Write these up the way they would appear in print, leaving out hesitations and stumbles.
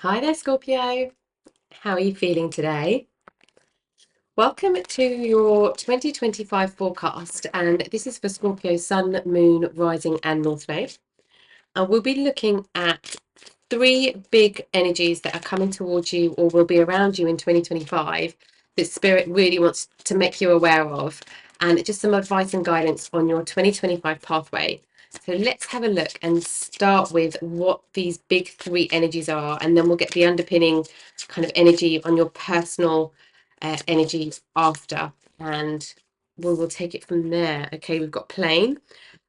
Hi there, Scorpio. How are you feeling today? Welcome to your 2025 forecast, and this is for Scorpio Sun, Moon, Rising, and North Node. And we'll be looking at three big energies that are coming towards you or will be around you in 2025 that Spirit really wants to make you aware of, and just some advice and guidance on your 2025 pathway. So let's have a look and start with what these big three energies are, and then we'll get the underpinning kind of energy on your personal energy after, and we will take it from there. Okay, we've got plane.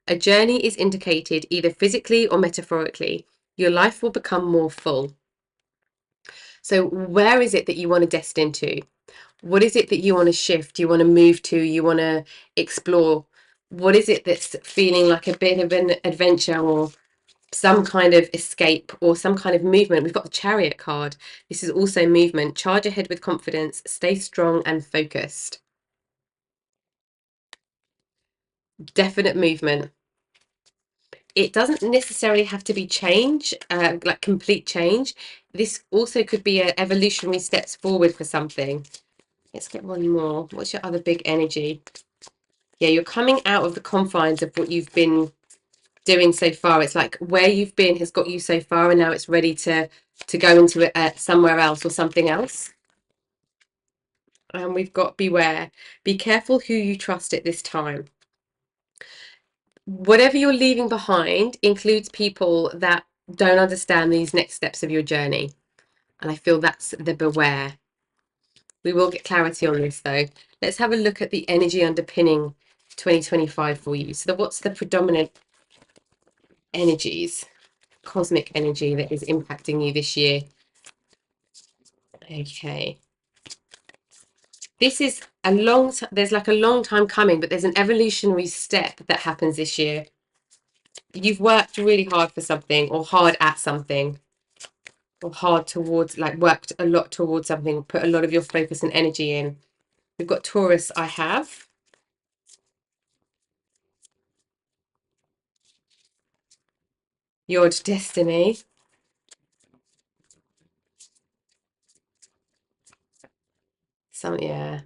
A journey is indicated either physically or metaphorically. Your life will become more full. So, where is it that you want to destine to? What is it that you want to shift? You want to move to? You want to explore? What is it that's feeling like a bit of an adventure or some kind of escape or some kind of movement? We've got the Chariot card. This is also movement. Charge ahead with confidence, stay strong and focused. Definite movement. It doesn't necessarily have to be change, like complete change. This also could be an evolutionary steps forward for something. Let's get one more. What's your other big energy? Yeah, you're coming out of the confines of what you've been doing so far. It's like where you've been has got you so far, and now it's ready to go into it somewhere else or something else. And we've got beware. Be careful who you trust at this time. Whatever you're leaving behind includes people that don't understand these next steps of your journey. And I feel that's the beware. We will get clarity on this though. Let's have a look at the energy underpinning 2025 for you. So what's the predominant energies, cosmic energy that is impacting you this year? Okay. This is a long, there's like a long time coming, but there's an evolutionary step that happens this year. You've worked really hard for something or hard at something or hard towards, like worked a lot towards something, put a lot of your focus and energy in. We've got Taurus, I have. Your destiny. Yeah.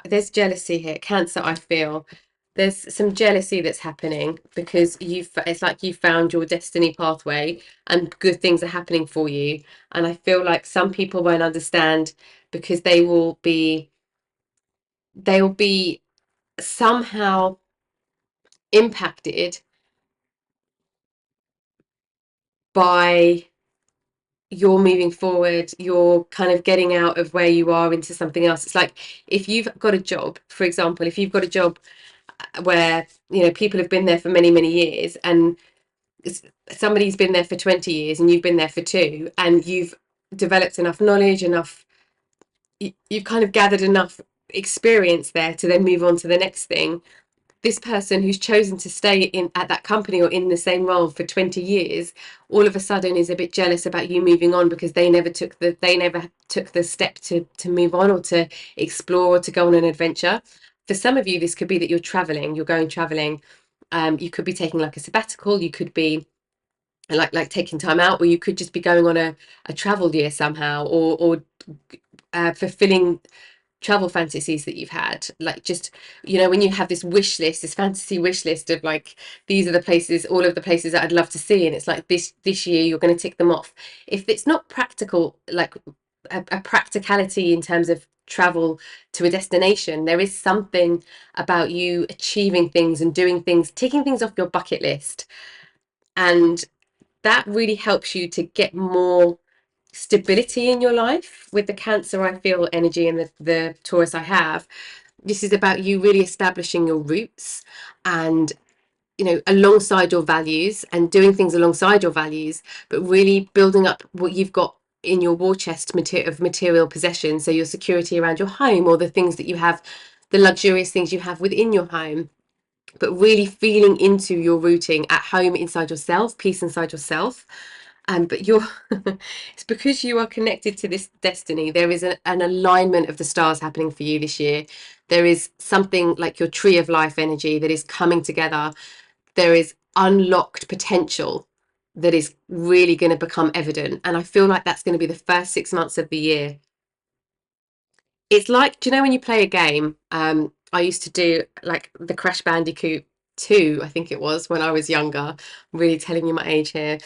There's jealousy here. Cancer, I feel. There's some jealousy that's happening because it's like you found your destiny pathway and good things are happening for you. And I feel like some people won't understand because they will be somehow impacted by you're moving forward, you're kind of getting out of where you are into something else. It's like if you've got a job, for example, if you've got a job where people have been there for many many years, and somebody's been there for 20 years and you've been there for 2, and you've developed enough knowledge, enough, you've kind of gathered enough experience there to then move on to the next thing. This person who's chosen to stay in at that company or in the same role for 20 years all of a sudden is a bit jealous about you moving on because they never took the step to move on or to explore or to go on an adventure. For some of you, this could be that you're going traveling. You could be taking like a sabbatical, you could be like taking time out, or you could just be going on a travel year somehow, or fulfilling travel fantasies that you've had, like just when you have this wish list, this fantasy wish list of like, these are the places, all of the places that I'd love to see, and it's like this year you're going to tick them off. If it's not practical, like a practicality in terms of travel to a destination, there is something about you achieving things and doing things, ticking things off your bucket list, and that really helps you to get more stability in your life. With the Cancer, I feel energy, and the Taurus I have, this is about you really establishing your roots and alongside your values, and doing things alongside your values, but really building up what you've got in your war chest of material possessions, so your security around your home, or the things that you have, the luxurious things you have within your home, but really feeling into your rooting at home, inside yourself, peace inside yourself. But you're it's because you are connected to this destiny. There is an alignment of the stars happening for you this year. There is something like your tree of life energy that is coming together. There is unlocked potential that is really going to become evident. And I feel like that's going to be the first 6 months of the year. It's like, do you know when you play a game? I used to do like the Crash Bandicoot 2, I think it was, when I was younger. I'm really telling you my age here.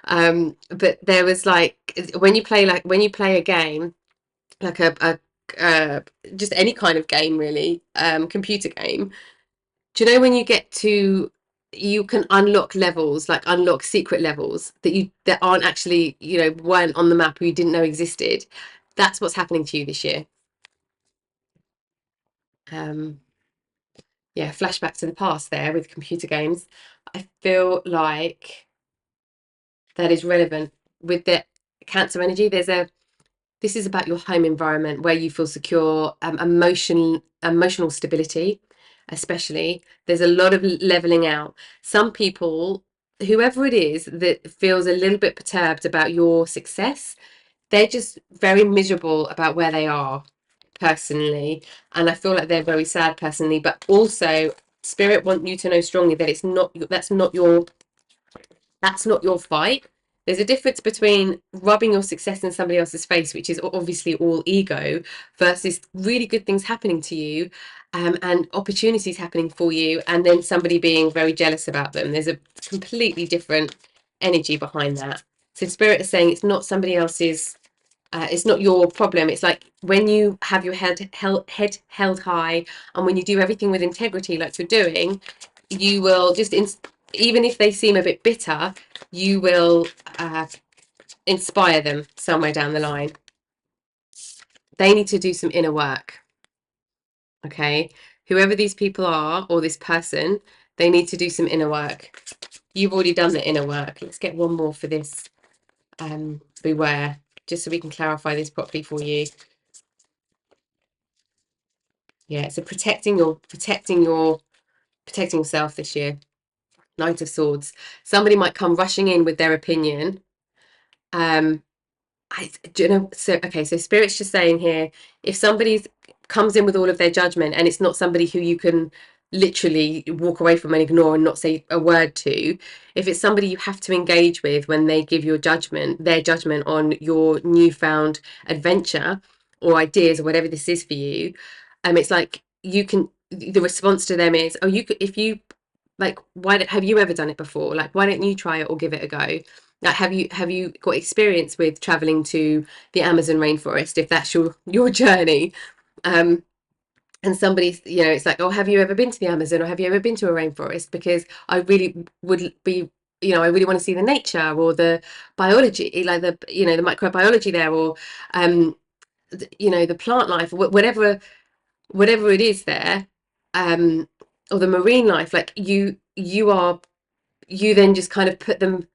But there was like when you play a game, like a uh, just any kind of game really, computer game. Do you know when you get to you can unlock levels, like unlock secret levels that aren't actually, weren't on the map or you didn't know existed. That's what's happening to you this year. Um, yeah, flashback to the past there with computer games. I feel like that is relevant with the Cancer energy. This is about your home environment where you feel secure, emotional stability, especially. There's a lot of leveling out. Some people, whoever it is that feels a little bit perturbed about your success, they're just very miserable about where they are personally, and I feel like they're very sad personally. But also, spirit want you to know strongly that that's not your fight. There's a difference between rubbing your success in somebody else's face, which is obviously all ego, versus really good things happening to you, and opportunities happening for you, and then somebody being very jealous about them. There's a completely different energy behind that. So spirit is saying it's not your problem. It's like when you have your head held high, and when you do everything with integrity, like you're doing, you will even if they seem a bit bitter, you will inspire them somewhere down the line. They need to do some inner work. Okay, whoever these people are or this person, they need to do some inner work. You've already done the inner work. Let's get one more for this. Beware, just so we can clarify this properly for you. Yeah, so protecting yourself this year. Knight of Swords. Somebody might come rushing in with their opinion. Um, do you know? So okay, so Spirit's just saying here, if somebody comes in with all of their judgment, and it's not somebody who you can literally walk away from and ignore and not say a word to, if it's somebody you have to engage with when they give their judgment on your newfound adventure or ideas or whatever this is for you, it's like you can. The response to them is, oh, you could if you like. Have you ever done it before? Like, why don't you try it or give it a go? Like, have you got experience with traveling to the Amazon rainforest if that's your journey? And somebody's, it's like, oh, have you ever been to the Amazon or have you ever been to a rainforest? Because I really would be, I really want to see the nature or the biology, like the microbiology there, or the plant life, or whatever it is there, or the marine life. Like you then just kind of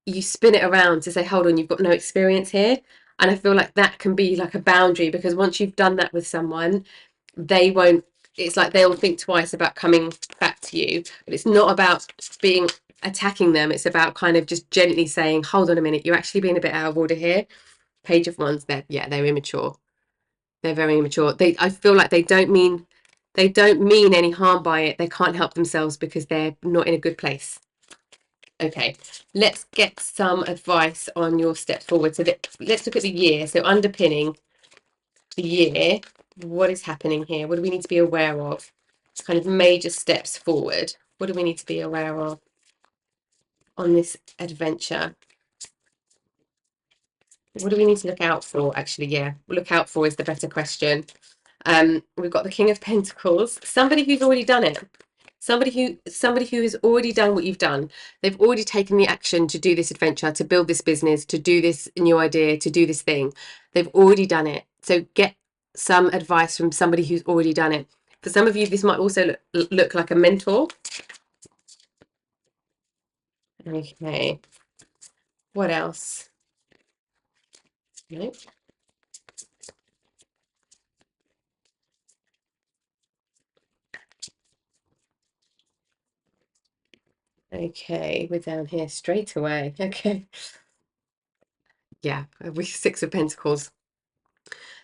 you spin it around to say, hold on, you've got no experience here. And I feel like that can be like a boundary, because once you've done that with someone, they won't, it's like they'll think twice about coming back to you. But it's not about being attacking them. It's about kind of just gently saying, hold on a minute, you're actually being a bit out of order here. Page of Wands, they're immature. They're very immature. I feel like they don't mean any harm by it. They can't help themselves because they're not in a good place. Okay, let's get some advice on your steps forward. So let's look at the year. So underpinning the year, what is happening here? What do we need to be aware of? Kind of major steps forward. What do we need to be aware of on this adventure? What do we need to look out for? Actually, yeah, look out for is the better question. We've got the King of Pentacles, somebody who's already done it. Somebody who has already done what you've done. They've already taken the action to do this adventure, to build this business, to do this new idea, to do this thing. They've already done it. So get some advice from somebody who's already done it. For some of you, this might also look like a mentor. Okay. What else? Nope. Okay, we're down here straight away. Okay. Yeah, we Six of Pentacles.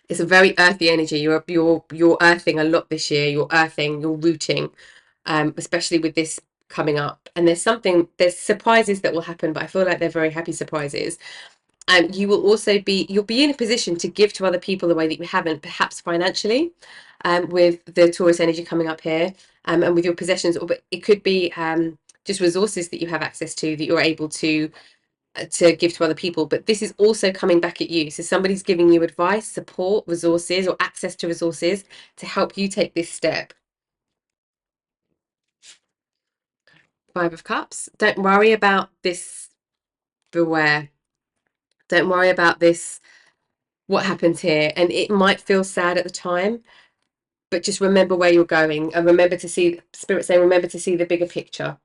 It's a very earthy energy. You're earthing a lot this year. You're earthing, you're rooting, especially with this coming up, and there's surprises that will happen, but I feel like they're very happy surprises. And you'll be in a position to give to other people the way that you haven't, perhaps financially, with the Taurus energy coming up here, and with your possessions, or but it could be just resources that you have access to that you're able to give to other people. But this is also coming back at you. So somebody's giving you advice, support, resources, or access to resources to help you take this step. Five of Cups. Don't worry about this. Beware. Don't worry about this, what happens here. And it might feel sad at the time, but just remember where you're going, and remember to see, Spirit saying, remember to see the bigger picture.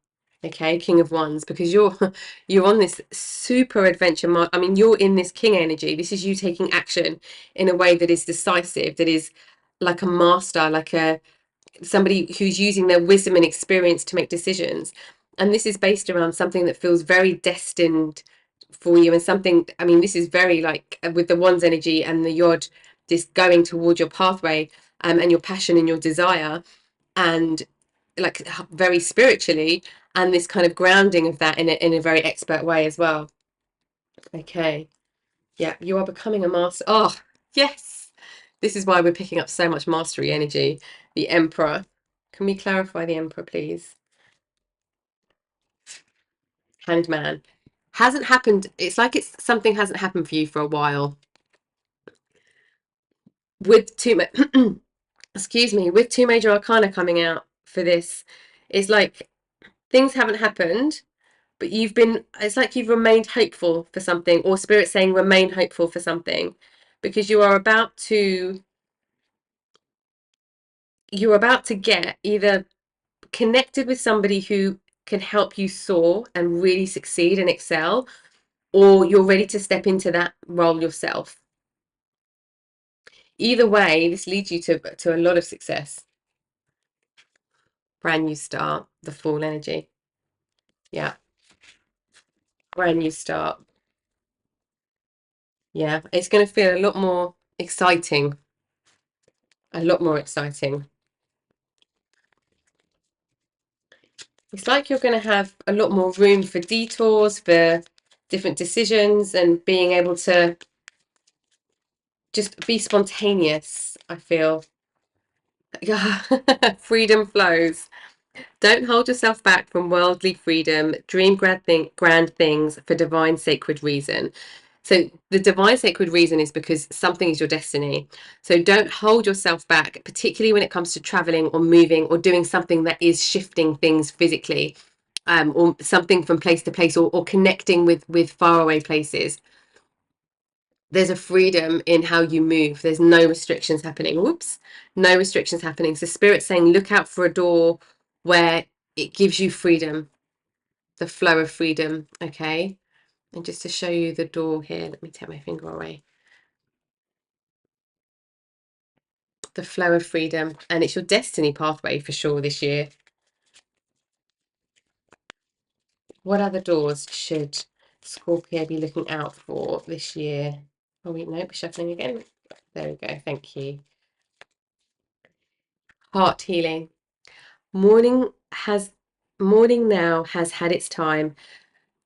Okay, King of Wands, because you're on this super adventure. I mean, you're in this King energy. This is you taking action in a way that is decisive, that is like a master, like somebody who's using their wisdom and experience to make decisions. And this is based around something that feels very destined for you, and something, I mean, this is very like with the Wands energy and the Yod, this going towards your pathway, and your passion and your desire, and like very spiritually, and this kind of grounding of that in a very expert way as well. Okay, yeah, you are becoming a master. Oh, yes, this is why we're picking up so much mastery energy. The Emperor. Can we clarify the Emperor, please? Hanged Man. Hasn't happened. It's like it's something hasn't happened for you for a while. With two, excuse me, with two major arcana coming out for this, it's like things haven't happened, but it's like you've remained hopeful for something, or Spirit saying remain hopeful for something, because you're about to get either connected with somebody who can help you soar and really succeed and excel, or you're ready to step into that role yourself. Either way, this leads you to a lot of success. Brand new start, the Fool energy. Yeah, brand new start. Yeah, it's going to feel a lot more exciting. A lot more exciting. It's like you're going to have a lot more room for detours, for different decisions, and being able to just be spontaneous, I feel. Freedom flows. Don't hold yourself back from worldly freedom. Dream grand things for divine sacred reason. So the divine sacred reason is because something is your destiny. So don't hold yourself back, particularly when it comes to traveling or moving or doing something that is shifting things physically, or something from place to place, or connecting with faraway places. There's a freedom in how you move. There's no restrictions happening. Whoops, no restrictions happening. So Spirit's saying, look out for a door where it gives you freedom, the flow of freedom. Okay. And just to show you the door here, let me take my finger away. The flow of freedom. And it's your destiny pathway for sure this year. What other doors should Scorpio be looking out for this year? Oh, wait, no, we're shuffling again. There we go. Thank you. Heart healing. Morning now has had its time.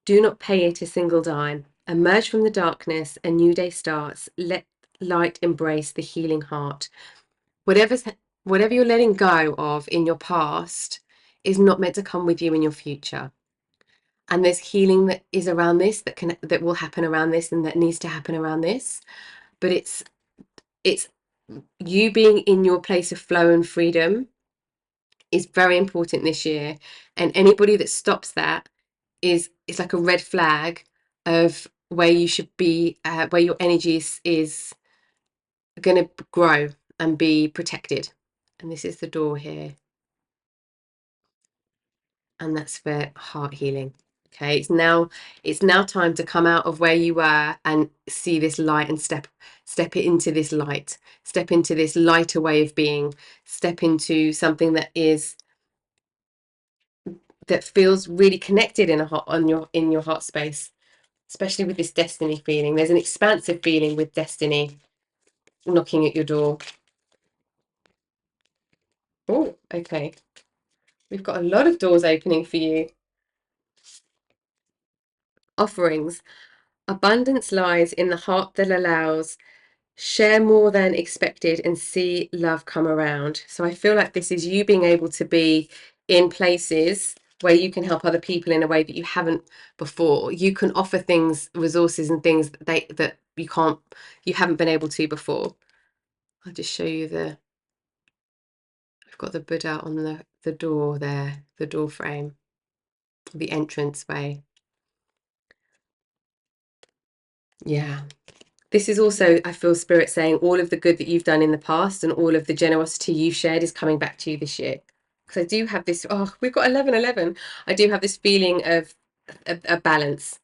Do not pay it a single dime. Emerge from the darkness, a new day starts. Let light embrace the healing heart. Whatever you're letting go of in your past is not meant to come with you in your future. And there's healing that is around this, that will happen around this, and that needs to happen around this. But it's you being in your place of flow and freedom is very important this year. And anybody that stops that is like a red flag of where you should be, where your energy is going to grow and be protected. And this is the door here, and that's for heart healing. Okay, it's now time to come out of where you were and see this light, and step it into this light, step into this lighter way of being, step into something that feels really connected in your heart space, especially with this destiny feeling. There's an expansive feeling with destiny knocking at your door. Oh, okay. We've got a lot of doors opening for you. Offerings. Abundance lies in the heart that allows. Share more than expected and see love come around. So I feel like this is you being able to be in places where you can help other people in a way that you haven't before. You can offer things, resources and things that you haven't been able to before. I'll just show you I've got the Buddha on the door there, the door frame, the entrance way. Yeah. This is also, I feel Spirit saying all of the good that you've done in the past and all of the generosity you've shared is coming back to you this year. Because I do have this, oh, we've got 11:11. I do have this feeling of a balance.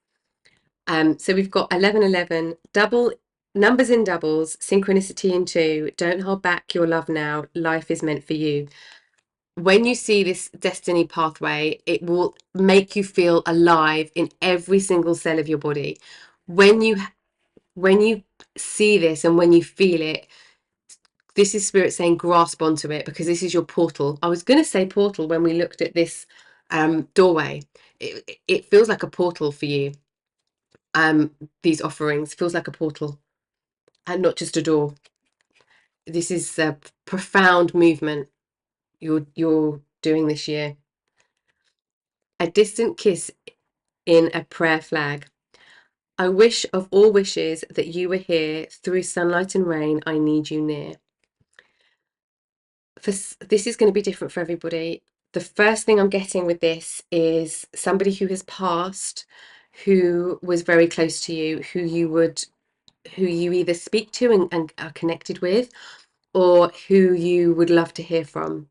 So we've got 11:11, double numbers in doubles, synchronicity in two. Don't hold back your love now. Life is meant for you. When you see this destiny pathway, it will make you feel alive in every single cell of your body. When you see this and when you feel it, this is Spirit saying grasp onto it, because this is your portal. I was going to say portal when we looked at this doorway. It feels like a portal for you. These offerings feels like a portal and not just a door. This is a profound movement you're doing this year. A distant kiss in a prayer flag. I wish of all wishes that you were here. Through sunlight and rain, I need you near. This is going to be different for everybody. The first thing I'm getting with this is somebody who has passed, who was very close to you, who you either speak to and are connected with, or who you would love to hear from.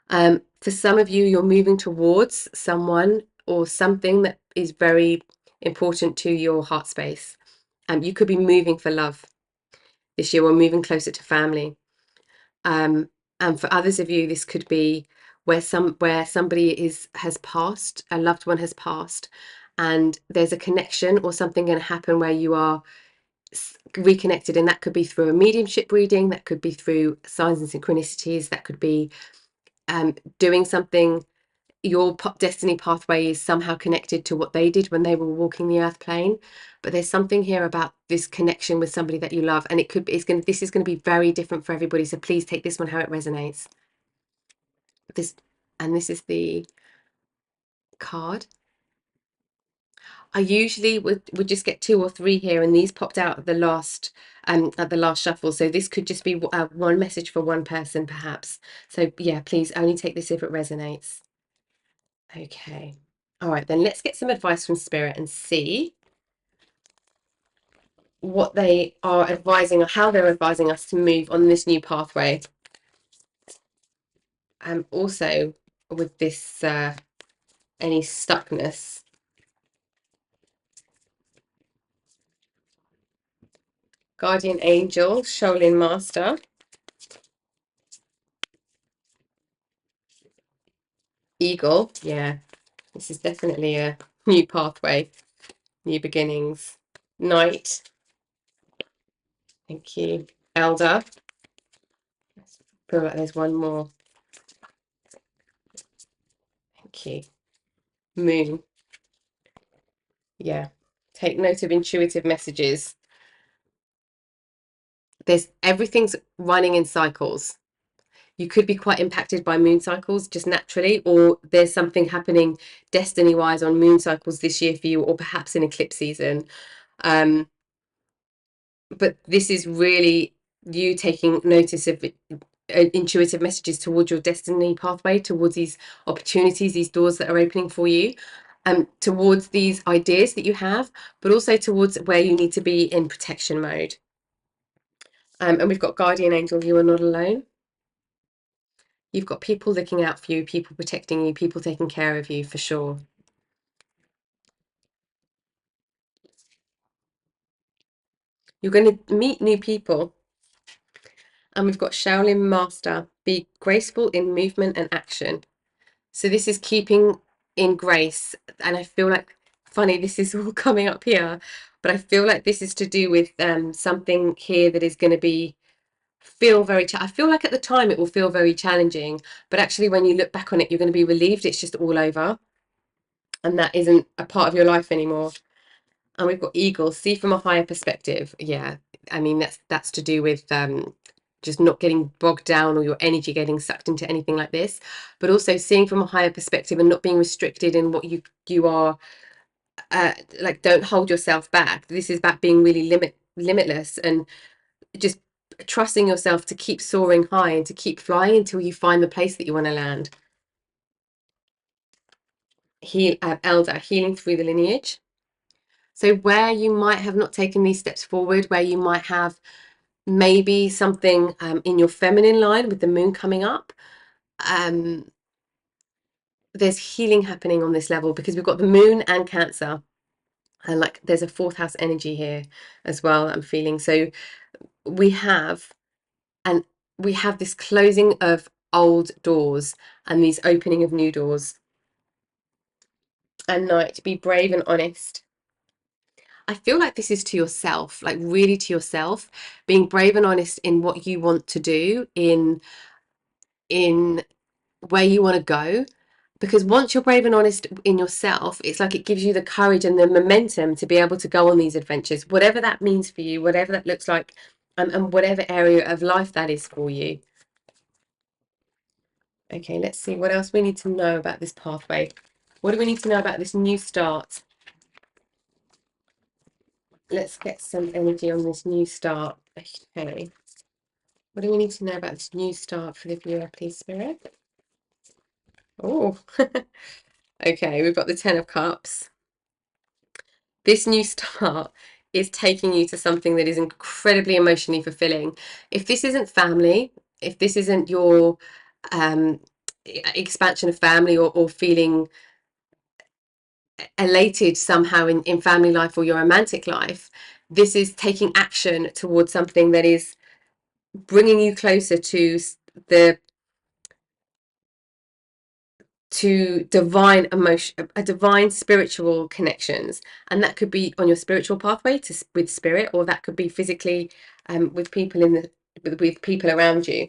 For some of you, you're moving towards someone or something that is very important to your heart space. You could be moving for love this year, or moving closer to family. And for others of you, this could be where somebody has passed, a loved one has passed, and there's a connection or something going to happen where you are reconnected, and that could be through a mediumship reading, that could be through signs and synchronicities, that could be doing something. Your destiny pathway is somehow connected to what they did when they were walking the earth plane, but there's something here about this connection with somebody that you love, and this is going to be very different for everybody, so please take this one how it resonates. This is the card. I usually would just get 2 or 3 here, and these popped out at the last shuffle, so this could just be one message for one person perhaps. So yeah, please only take this if it resonates. Okay, all right, then let's get some advice from Spirit and see what they are advising, or how they're advising us to move on this new pathway. Also with this any stuckness. Guardian Angel, Shaolin Master, Eagle. Yeah, this is definitely a new pathway, new beginnings. Knight. Thank you. Elder. I feel like there's one more. Thank you. Moon. Yeah. Take note of intuitive messages. Everything's running in cycles. You could be quite impacted by moon cycles just naturally, or there's something happening destiny wise on moon cycles this year for you, or perhaps in eclipse season. But this is really you taking notice of intuitive messages towards your destiny pathway, towards these opportunities, these doors that are opening for you, towards these ideas that you have, but also towards where you need to be in protection mode. And we've got Guardian Angel, you are not alone. You've got people looking out for you, people protecting you, people taking care of you, for sure. You're going to meet new people. And we've got Shaolin Master, be graceful in movement and action. So this is keeping in grace. And I feel like, funny, this is all coming up here, but I feel like this is to do with something here that is going to be feel very I feel like at the time it will feel very challenging, but actually when you look back on it, you're going to be relieved it's just all over and that isn't a part of your life anymore. And we've got eagles, see from a higher perspective. Yeah, I mean that's to do with just not getting bogged down or your energy getting sucked into anything like this, but also seeing from a higher perspective and not being restricted in what you are, like, don't hold yourself back. This is about being really limitless and just trusting yourself to keep soaring high and to keep flying until you find the place that you want to land. Elder, healing through the lineage. So where you might have not taken these steps forward, where you might have maybe something in your feminine line with the moon coming up, there's healing happening on this level because we've got the moon and Cancer, and like there's a fourth house energy here as well, I'm feeling. So we have and we have this closing of old doors and these opening of new doors. And Knight, be brave and honest. I feel like this is to yourself, like really to yourself, being brave and honest in what you want to do, in where you want to go. Because once you're brave and honest in yourself, it's like it gives you the courage and the momentum to be able to go on these adventures, whatever that means for you, whatever that looks like, and whatever area of life that is for you. Okay, let's see what else we need to know about this pathway. What do we need to know about this new start? Let's get some energy on this new start. Okay. What do we need to know about this new start for the viewer, please, Spirit? Oh, okay, we've got the Ten of Cups. This new start is taking you to something that is incredibly emotionally fulfilling. If this isn't family, if this isn't your expansion of family, or feeling elated somehow in family life or your romantic life, this is taking action towards something that is bringing you closer the to divine emotion, a divine spiritual connections, and that could be on your spiritual pathway with spirit, or that could be physically with people with people around you.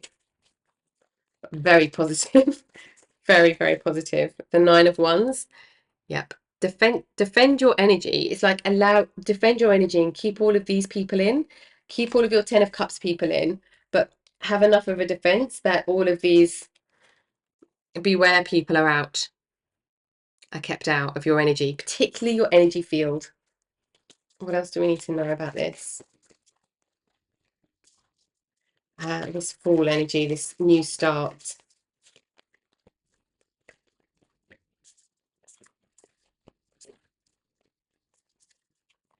Very positive. Very, very positive. The Nine of Wands. Yep. Defend your energy. It's like defend your energy and keep all of these people in, keep all of your Ten of Cups people in, but have enough of a defense that all of these beware people are kept out of your energy, particularly your energy field. What else do we need to know about this? This fall energy, this new start.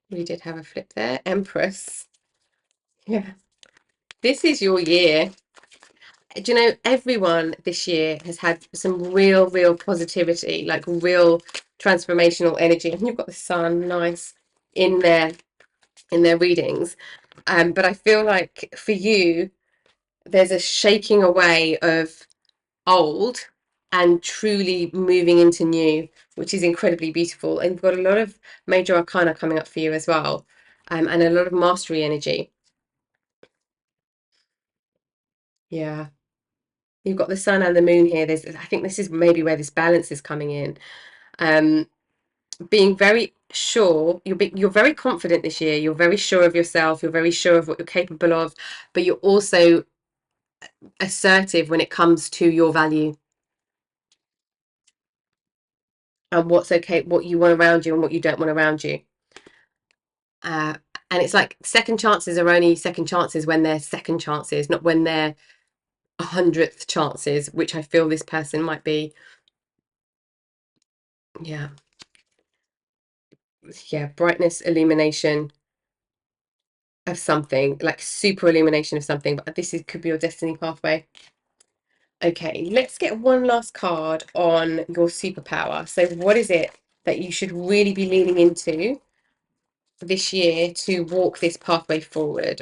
We did have a flip there. Empress. Yeah. This is your year. Do you know, everyone this year has had some real positivity, like real transformational energy. And you've got the sun, nice, in their readings. But I feel like for you, there's a shaking away of old and truly moving into new, which is incredibly beautiful. And you've got a lot of major arcana coming up for you as well, and a lot of mastery energy. Yeah. You've got the sun and the moon here. I think this is maybe where this balance is coming in. Being very sure, you're very confident this year. You're very sure of yourself. You're very sure of what you're capable of, but you're also assertive when it comes to your value and what's okay, what you want around you and what you don't want around you. Uh, and it's like second chances are only second chances when they're second chances, not when they're 100th chances, which I feel this person might be. Yeah. Yeah, brightness, illumination of something, like super illumination of something, but could be your destiny pathway. Okay, let's get one last card on your superpower. So what is it that you should really be leaning into this year to walk this pathway forward?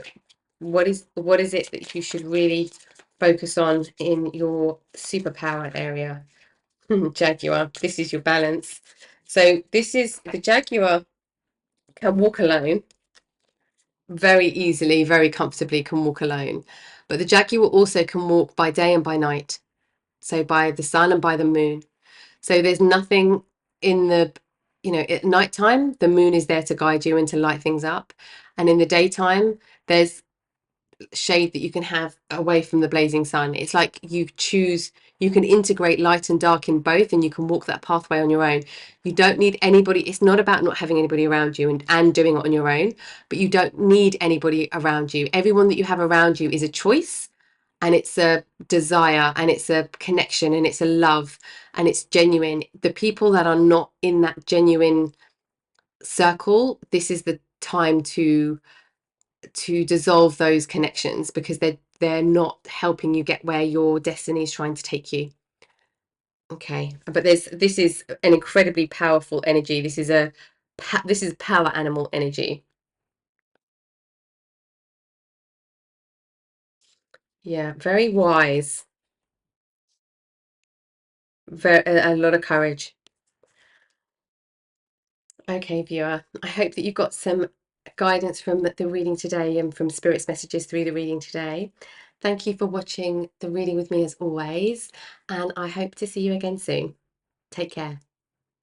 What is it that you should really focus on in your superpower area? Jaguar, this is your balance. So this is the Jaguar can walk alone very easily, very comfortably, can walk alone. But the Jaguar also can walk by day and by night, so by the sun and by the moon. So there's nothing in the, at nighttime, the moon is there to guide you and to light things up. And in the daytime, there's shade that you can have away from the blazing sun. It's like you choose, you can integrate light and dark in both, and you can walk that pathway on your own. You don't need anybody. It's not about not having anybody around you and doing it on your own, but you don't need anybody around you. Everyone that you have around you is a choice, and it's a desire, and it's a connection, and it's a love, and it's genuine. The people that are not in that genuine circle, this is the time to dissolve those connections, because they're not helping you get where your destiny is trying to take you. Okay, but this is an incredibly powerful energy. This is power animal energy. Yeah, very wise. Very, a lot of courage. Okay, viewer, I hope that you got some guidance from the reading today and from Spirit's messages through the reading today. Thank you for watching the reading with me as always, and I hope to see you again soon. Take care.